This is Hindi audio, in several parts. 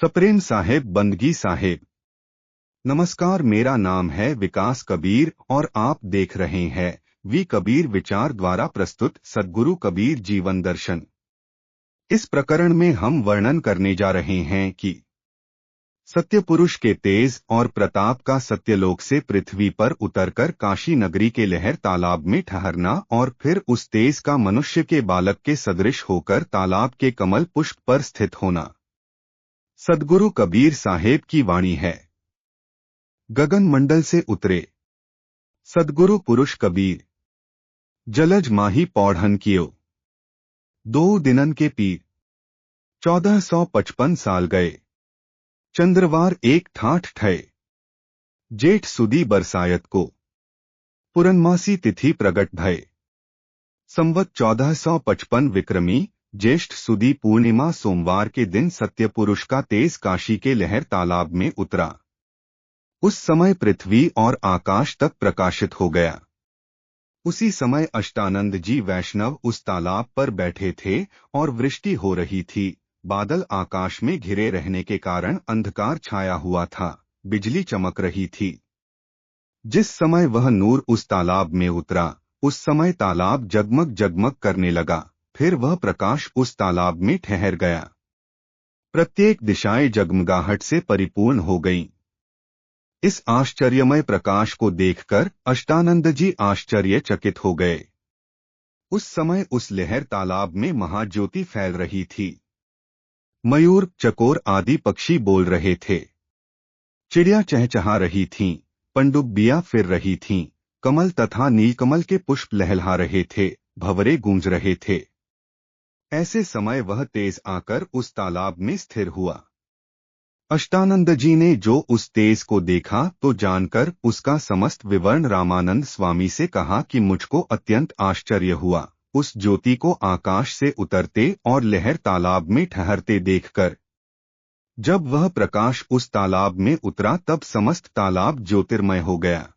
सप्रेम साहेब बंदगी साहेब। नमस्कार, मेरा नाम है विकास कबीर और आप देख रहे हैं वी कबीर विचार द्वारा प्रस्तुत सद्गुरु कबीर जीवन दर्शन। इस प्रकरण में हम वर्णन करने जा रहे हैं कि सत्य पुरुष के तेज और प्रताप का सत्यलोक से पृथ्वी पर उतरकर काशी नगरी के लहर तालाब में ठहरना और फिर उस तेज का मनुष्य के बालक के सदृश होकर तालाब के कमल पुष्प पर स्थित होना। सद्गुरु कबीर साहेब की वाणी है। गगन मंडल से उतरे सद्गुरु पुरुष कबीर, जलज माही पौढ़न कियो, दो दिनन के पीर, 1455 साल गए, चंद्रवार एक ठाठ ठए, जेठ सुदी बरसायत को, पुरनमासी तिथि प्रगट भय, संवत 1455 विक्रमी, ज्येष्ठ सुदी पूर्णिमा सोमवार के दिन सत्य पुरुष का तेज काशी के लहर तालाब में उतरा। उस समय पृथ्वी और आकाश तक प्रकाशित हो गया। उसी समय अष्टानंद जी वैष्णव उस तालाब पर बैठे थे और वृष्टि हो रही थी। बादल आकाश में घिरे रहने के कारण अंधकार छाया हुआ था, बिजली चमक रही थी। जिस समय वह नूर उस तालाब में उतरा, उस समय तालाब जगमग जगमग करने लगा। फिर वह प्रकाश उस तालाब में ठहर गया। प्रत्येक दिशाएं जगमगाहट से परिपूर्ण हो गईं। इस आश्चर्यमय प्रकाश को देखकर अष्टानंद जी आश्चर्यचकित हो गए। उस समय उस लहर तालाब में महाज्योति फैल रही थी। मयूर, चकोर आदि पक्षी बोल रहे थे, चिड़िया चहचहा रही थीं, पनडुब्बियां फिर रही थीं, कमल तथा नीलकमल के पुष्प लहलहा रहे थे, भंवरे गूंज रहे थे। ऐसे समय वह तेज आकर उस तालाब में स्थिर हुआ। अष्टानंद जी ने जो उस तेज को देखा तो जानकर उसका समस्त विवरण रामानंद स्वामी से कहा कि मुझको अत्यंत आश्चर्य हुआ उस ज्योति को आकाश से उतरते और लहर तालाब में ठहरते देखकर। जब वह प्रकाश उस तालाब में उतरा तब समस्त तालाब ज्योतिर्मय हो गया।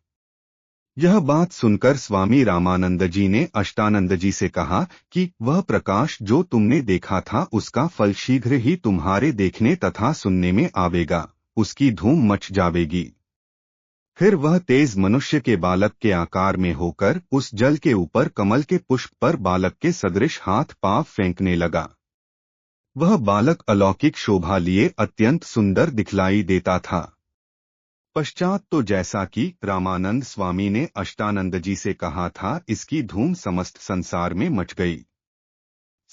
यह बात सुनकर स्वामी रामानंद जी ने अष्टानंद जी से कहा कि वह प्रकाश जो तुमने देखा था उसका फल शीघ्र ही तुम्हारे देखने तथा सुनने में आवेगा, उसकी धूम मच जावेगी। फिर वह तेज मनुष्य के बालक के आकार में होकर उस जल के ऊपर कमल के पुष्प पर बालक के सदृश हाथ पांव फेंकने लगा। वह बालक अलौकिक शोभा लिए अत्यंत सुंदर दिखलाई देता था। पश्चात तो जैसा कि रामानंद स्वामी ने अष्टानंद जी से कहा था, इसकी धूम समस्त संसार में मच गई।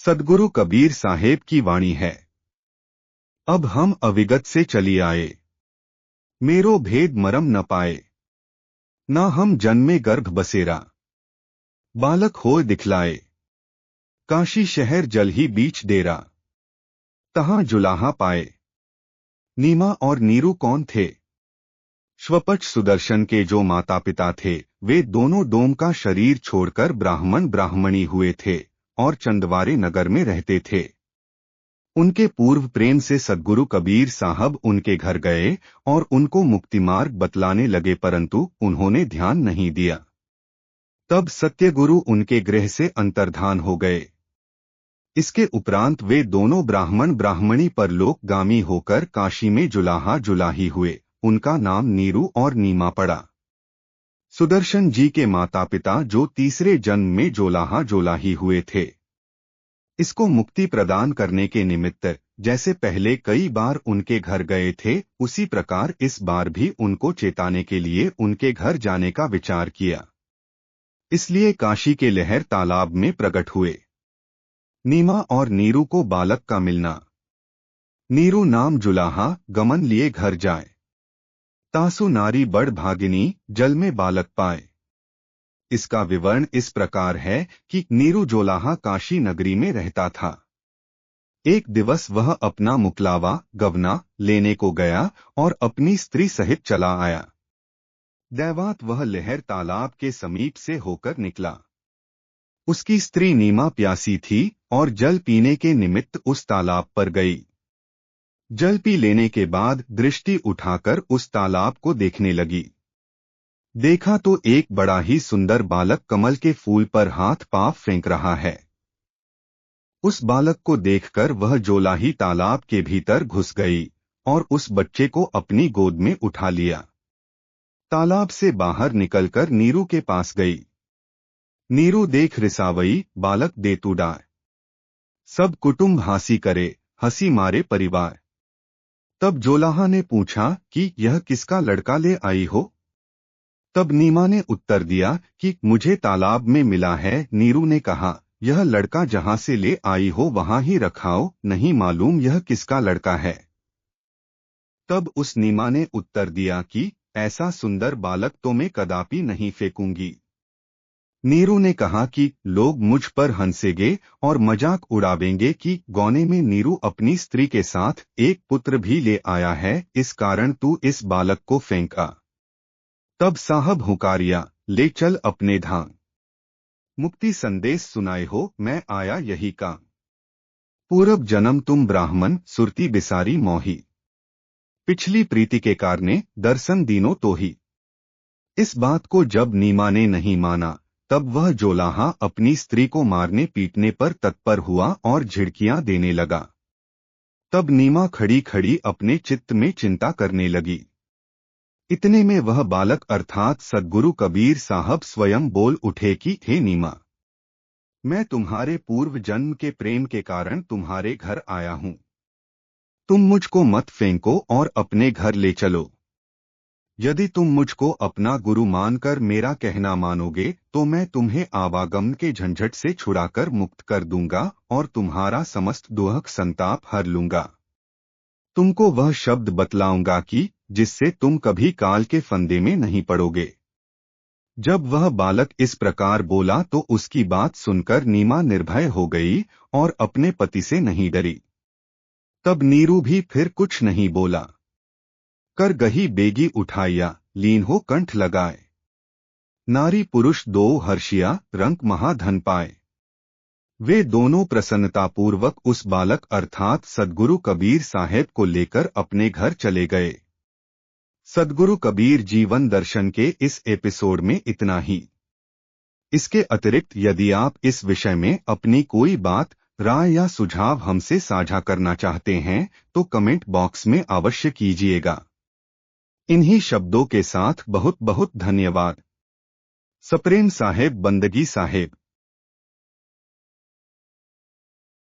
सद्गुरु कबीर साहेब की वाणी है। अब हम अविगत से चली आए, मेरो भेद मरम न पाए, ना हम जन्मे गर्भ बसेरा, बालक हो दिखलाए, काशी शहर जल ही बीच डेरा, तहां जुलाहा पाए। नीमा और नीरू कौन थे? श्वपच सुदर्शन के जो माता पिता थे, वे दोनों डोम का शरीर छोड़कर ब्राह्मण ब्राह्मणी हुए थे और चंदवारे नगर में रहते थे। उनके पूर्व प्रेम से सद्गुरु कबीर साहब उनके घर गए और उनको मुक्ति मार्ग बतलाने लगे, परंतु उन्होंने ध्यान नहीं दिया। तब सत्यगुरु उनके गृह से अंतर्धान हो गए। इसके उपरांत वे दोनों ब्राह्मण ब्राह्मणी परलोकगामी होकर काशी में जुलाहा जुलाही हुए। उनका नाम नीरू और नीमा पड़ा। सुदर्शन जी के माता पिता जो तीसरे जन्म में जोलाहा जोलाही हुए थे, इसको मुक्ति प्रदान करने के निमित्त जैसे पहले कई बार उनके घर गए थे, उसी प्रकार इस बार भी उनको चेताने के लिए उनके घर जाने का विचार किया। इसलिए काशी के लहर तालाब में प्रकट हुए। नीमा और नीरू को बालक का मिलना। नीरू नाम जुलाहा गमन लिए घर जाए, तासु नारी बड़ भागिनी जल में बालक पाए। इसका विवरण इस प्रकार है कि नीरू जोलाहा काशी नगरी में रहता था। एक दिवस वह अपना मुकलावा गवना लेने को गया और अपनी स्त्री सहित चला आया। दैवात वह लहर तालाब के समीप से होकर निकला। उसकी स्त्री नीमा प्यासी थी और जल पीने के निमित्त उस तालाब पर गई। जल पी लेने के बाद दृष्टि उठाकर उस तालाब को देखने लगी। देखा तो एक बड़ा ही सुंदर बालक कमल के फूल पर हाथ पांव फेंक रहा है। उस बालक को देखकर वह जोलाही तालाब के भीतर घुस गई और उस बच्चे को अपनी गोद में उठा लिया। तालाब से बाहर निकलकर नीरू के पास गई। नीरू देख रिसावई, बालक दे तू डाय। सब कुटुंब हंसी करे, हंसी मारे परिवार। तब जोलाहा ने पूछा कि यह किसका लड़का ले आई हो? तब नीमा ने उत्तर दिया कि मुझे तालाब में मिला है। नीरू ने कहा, यह लड़का जहां से ले आई हो वहां ही रखाओ, नहीं मालूम यह किसका लड़का है। तब उस नीमा ने उत्तर दिया कि ऐसा सुंदर बालक तो मैं कदापि नहीं फेंकूंगी। नीरू ने कहा कि लोग मुझ पर हंसेंगे और मजाक उड़ावेंगे कि गौने में नीरू अपनी स्त्री के साथ एक पुत्र भी ले आया है, इस कारण तू इस बालक को फेंका। तब साहब हुकारिया, ले चल अपने धाम। मुक्ति संदेश सुनाए हो, मैं आया यही काम। पूरब जन्म तुम ब्राह्मण, सुरती बिसारी मोही। पिछली प्रीति के कारणे दर्शन दीनो तो ही। इस बात को जब नीमा ने नहीं माना, तब वह जोलाहा अपनी स्त्री को मारने पीटने पर तत्पर हुआ और झिड़कियां देने लगा। तब नीमा खड़ी खड़ी अपने चित्त में चिंता करने लगी। इतने में वह बालक अर्थात सद्गुरु कबीर साहब स्वयं बोल उठे कि हे नीमा, मैं तुम्हारे पूर्व जन्म के प्रेम के कारण तुम्हारे घर आया हूं। तुम मुझको मत फेंको और अपने घर ले चलो। यदि तुम मुझको अपना गुरु मानकर मेरा कहना मानोगे तो मैं तुम्हें आवागमन के झंझट से छुड़ाकर मुक्त कर दूंगा और तुम्हारा समस्त दुख संताप हर लूंगा। तुमको वह शब्द बतलाऊंगा कि जिससे तुम कभी काल के फंदे में नहीं पड़ोगे। जब वह बालक इस प्रकार बोला तो उसकी बात सुनकर नीमा निर्भय हो गई और अपने पति से नहीं डरी। तब नीरू भी फिर कुछ नहीं बोला। कर गही बेगी उठाइया, लीन हो कंठ लगाए। नारी पुरुष दो हर्षिया, रंक महाधन पाए। वे दोनों प्रसन्नतापूर्वक उस बालक अर्थात सद्गुरु कबीर साहेब को लेकर अपने घर चले गए। सद्गुरु कबीर जीवन दर्शन के इस एपिसोड में इतना ही। इसके अतिरिक्त यदि आप इस विषय में अपनी कोई बात, राय या सुझाव हमसे साझा करना चाहते हैं तो कमेंट बॉक्स में अवश्य कीजिएगा। इन्हीं शब्दों के साथ बहुत बहुत धन्यवाद। सप्रेम साहेब, बंदगी साहेब।